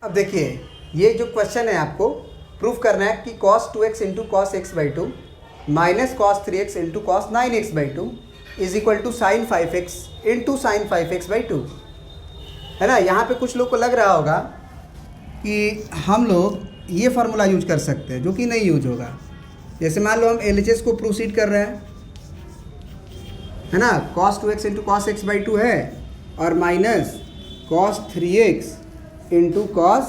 अब देखिए, ये जो क्वेश्चन है आपको प्रूफ करना है कि cos 2x into cos x by two minus cos 3x into cos 9x by two is equal to sine 5x into sine 5x by two, है ना। यहाँ पे कुछ लोग को लग रहा होगा कि हम लोग ये फार्मूला यूज कर सकते हैं, जो कि नहीं यूज होगा। जैसे मान लो हम LHS को प्रोसीड कर रहे हैं, है ना। cos 2x into cos x by two है और minus cos 3x into cos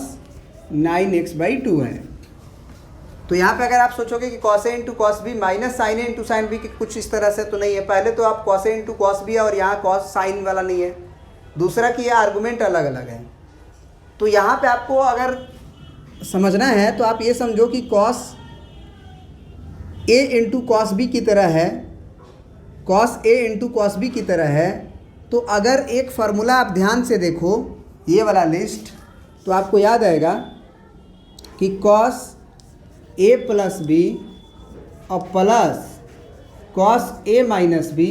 9x by two है। तो यहाँ पे अगर आप सोचोगे कि cos a into cos b minus sine a into sine b, कुछ इस तरह से तो नहीं है। पहले तो आप cos a into cos b है और यहाँ cos साइन वाला नहीं है। दूसरा कि ये आर्गूमेंट अलग अलग है। तो यहाँ पे आपको अगर समझना है तो आप ये समझो कि cos a into cos b की तरह है, cos a into cos b की तरह है। तो अगर एक फार्मूला आप ध्यान से देखो, ये वाला लिस्ट, तो आपको याद आएगा कि cos a प्लस बी और plus cos a minus b,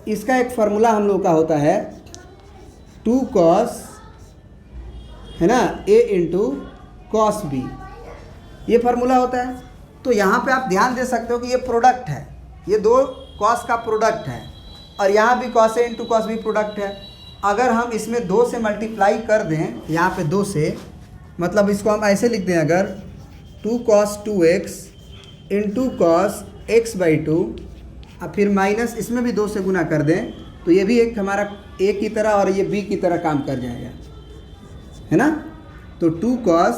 इसका एक फार्मूला हम लोग का होता है 2 cos, है ना, a इंटू कॉस बी, ये फार्मूला होता है। तो यहाँ पे आप ध्यान दे सकते हो कि ये प्रोडक्ट है, ये दो cos का प्रोडक्ट है और यहाँ भी cos a into cos b product है। अगर हम इसमें 2 से मल्टीप्लाई कर दें, यहाँ पे 2 से, मतलब इसको हम ऐसे लिख दें, अगर 2 cos 2x into cos x by to और फिर माइनस इसमें भी 2 से गुना कर दें, तो ये भी एक हमारा a की तरह और ये b की तरह काम कर जाएगा, है ना। तो 2 cos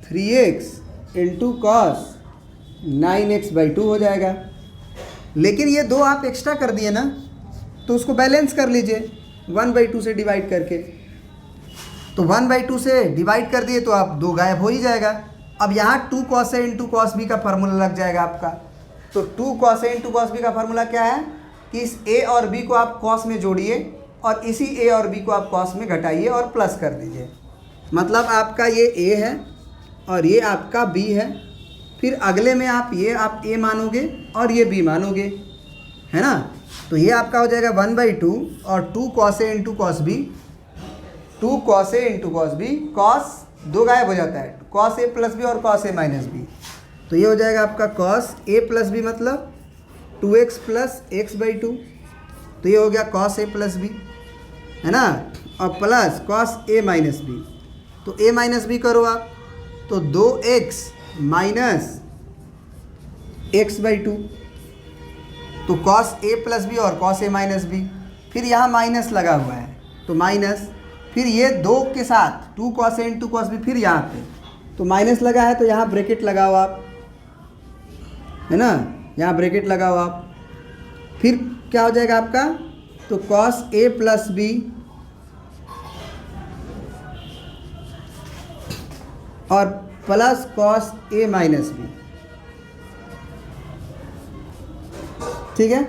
3x into cos 9x by to हो जाएगा। लेकिन ये 2 आप एक्स्ट्रा कर दिए ना, तो उसको बैलेंस कर लीजिए 1/2 से डिवाइड करके। तो 1/2 से डिवाइड कर दिए तो आप 2 गायब हो ही जाएगा। अब यहाँ 2 cos a into cos b का फार्मूला लग जाएगा आपका। तो 2 cos a into cos b का फार्मूला क्या है कि इस a और b को आप cos में जोड़िए और इसी a और b को आप cos में घटाइए और प्लस कर दीजिए। मतलब आपका ये a है और ये आपका b है। फिर अगले में आप a मानोगे और ये b मानोगे, है ना। तो ये आपका हो जाएगा 1/2 और 2 cos a into cos b, 2 cos a into cos b, cos 2 गायब हो जाता है, cos a प्लस बी और cos a माइनस बी। तो ये हो जाएगा आपका cos a प्लस बी, मतलब 2x plus x by two. तो ये हो गया cos a प्लस बी, है ना, और plus cos a minus b. तो a माइनस बी करो आप, तो 2x minus x by two. तो cos a प्लस बी और cos a माइनस बी। फिर यहाँ माइनस लगा हुआ है तो माइनस, फिर ये 2 के साथ 2 cos a into cos b, फिर यहाँ पे तो माइनस लगा है तो यहाँ ब्रैकेट लगाओ आप, है ना, यहाँ ब्रैकेट लगाओ आप। फिर क्या हो जाएगा आपका, तो cos a प्लस बी और plus cos a minus b, ठीक है।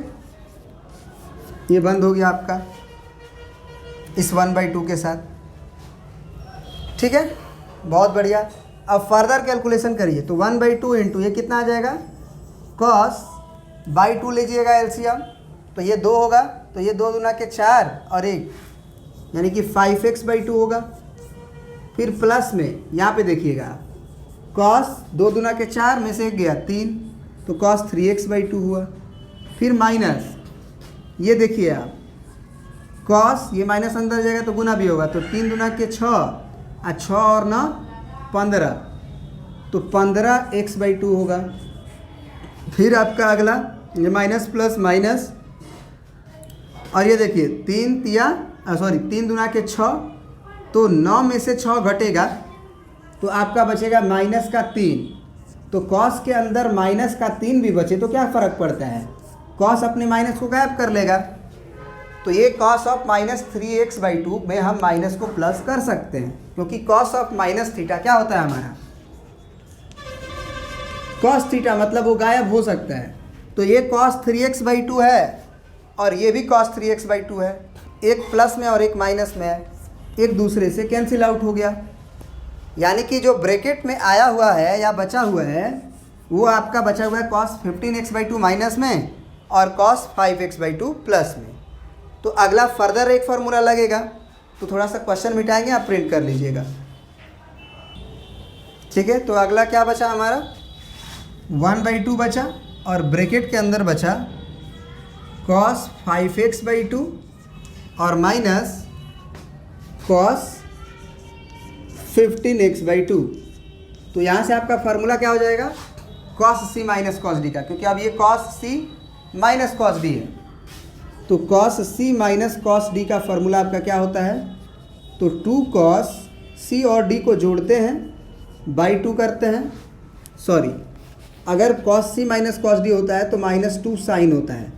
ये बंद हो गया आपका इस 1/2 के साथ, ठीक है, बहुत बढ़िया। अब फर्दर कैलकुलेशन करिए, तो 1/2 इंटू ये कितना आ जाएगा, cos बाई 2 लीजिएगा एलसीएम, तो ये 2 होगा, तो ये 2 दूना के 4 और 1, यानी कि 5x बाई 2 होगा। फिर प्लस में यहाँ पे देखिएगा, cos 2 दूना के 4 में से 1 गया 3, तो cos 3x बाई 2 हुआ। फिर माइनस ये देखिए आप, cos ये माइनस अंदर जाएगा तो गुना भी होगा, तो 3 दूना के 6 और 6 और 9 15, तो 15x बाई 2 होगा। फिर आपका अगला ये माइनस प्लस माइनस, और ये देखिए 3 दूना के 6, तो 9 में से 6 घटेगा तो आपका बचेगा माइनस का 3। तो cos के अंदर माइनस का 3 भी बचे तो क्या फ़र्क पड़ता है, cos अपने माइनस को गायब कर लेगा। तो ये cos of minus 3x by 2 में हम माइनस को प्लस कर सकते हैं, क्योंकि cos ऑफ माइनस थीटा क्या होता है हमारा, cos थीटा, मतलब वो गायब हो सकता है। तो ये cos 3x बाई 2 है और ये भी cos 3x बाई 2 है, एक प्लस में और एक माइनस में है, एक दूसरे से कैंसिल आउट हो गया। यानी कि जो ब्रैकेट में आया हुआ है या बचा हुआ है वो आपका बचा हुआ है cos 15x बाई 2 माइनस में और cos 5x बाई 2 प्लस में। तो अगला फर्दर एक फार्मूला लगेगा, तो थोड़ा सा क्वेश्चन मिटाएंगे, आप प्रिंट कर लीजिएगा। ठीक है, तो अगला क्या बचा हमारा, 1/2 बचा और ब्रैकेट के अंदर बचा cos 5x/2 और माइनस cos 15x/2। तो यहाँ से आपका फार्मूला क्या हो जाएगा, cos c minus cos d का, क्योंकि अब ये cos c minus cos d है। तो cos c minus cos d का फार्मूला आपका क्या होता है, तो 2 cos c और d को जोड़ते हैं /2 करते हैं, सॉरी अगर cos c minus cos d होता है तो -2 साइन होता है,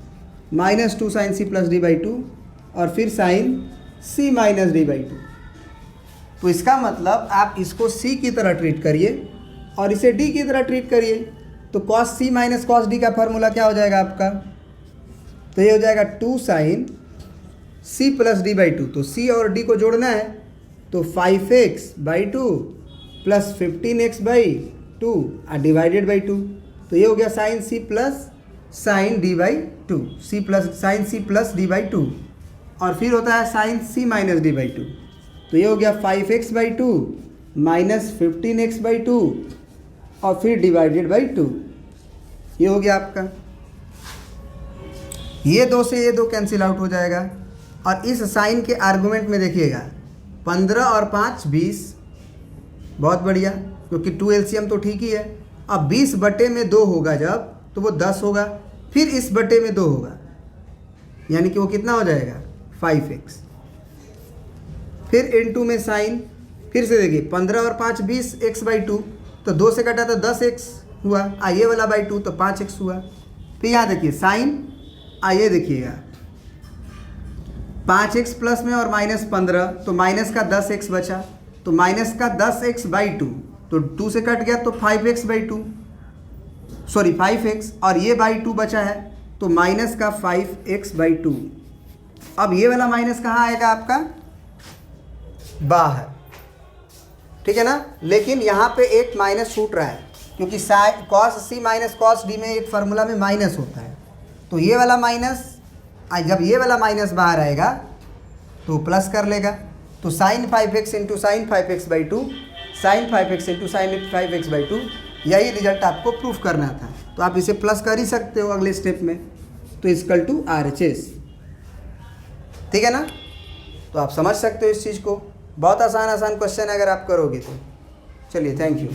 -2 साइन c प्लस d/2 और फिर साइन c माइनस d/2। तो इसका मतलब आप इसको c की तरह ट्रीट करिए और इसे d की तरह ट्रीट करिए। तो cos c minus cos d का फार्मूला क्या हो जाएगा आपका, तो ये हो जाएगा 2 साइन c प्लस d/2। तो c और d को जोड़ना है, तो 5x/2 plus 15x/2 divided by 2। तो ये हो गया sine c plus sine d/2, c plus sine c plus d/2 और फिर होता है साइन c माइनस d/2। तो ये हो गया 5x/2 माइनस 15x/2 और फिर डिवाइडेड बाई 2। ये हो गया आपका, ये 2 से ये 2 कैंसिल आउट हो जाएगा। और इस साइन के आर्गूमेंट में देखिएगा 15 और 5 20, बहुत बढ़िया, क्योंकि 2 LCM तो ठीक ही है। अब 20/2 होगा जब, तो वो 10 होगा, फिर इस बटे में 2 होगा, यानी कि वो कितना हो जाएगा 5x। फिर इनटू में साइन, फिर से देखिए 15 और 5 20 x/2, तो 2 से कटा तो 10x हुआ, आइए वाला बाई 2 तो 5x हुआ। फिर यहाँ देखिए साइन, आइए देखिएगा 5x प्लस में और -15, तो माइनस का 10x बचा, तो माइनस का 10x/2, तो 2 से कट गया तो 5x/2, सॉरी 5x, और ये /2 बचा है तो माइनस का 5x/2। अब ये वाला माइनस कहाँ आएगा आपका, बाहर, ठीक है ना। लेकिन यहाँ पे एक माइनस छूट रहा है, क्योंकि cos c minus cos d में एक फार्मूला में माइनस होता है। तो ये वाला माइनस, जब ये वाला माइनस बाहर आएगा तो प्लस कर लेगा। तो sine 5x into sine 5x/2, sine 5x into sine 5x/2, यही रिजल्ट आपको प्रूफ करना था। तो आप इसे प्लस कर ही सकते हो अगले स्टेप में, तो इक्वल टू RHS, ठीक है ना। तो आप समझ सकते हो इस चीज़ को, बहुत आसान क्वेश्चन है अगर आप करोगे तो। चलिए, थैंक यू।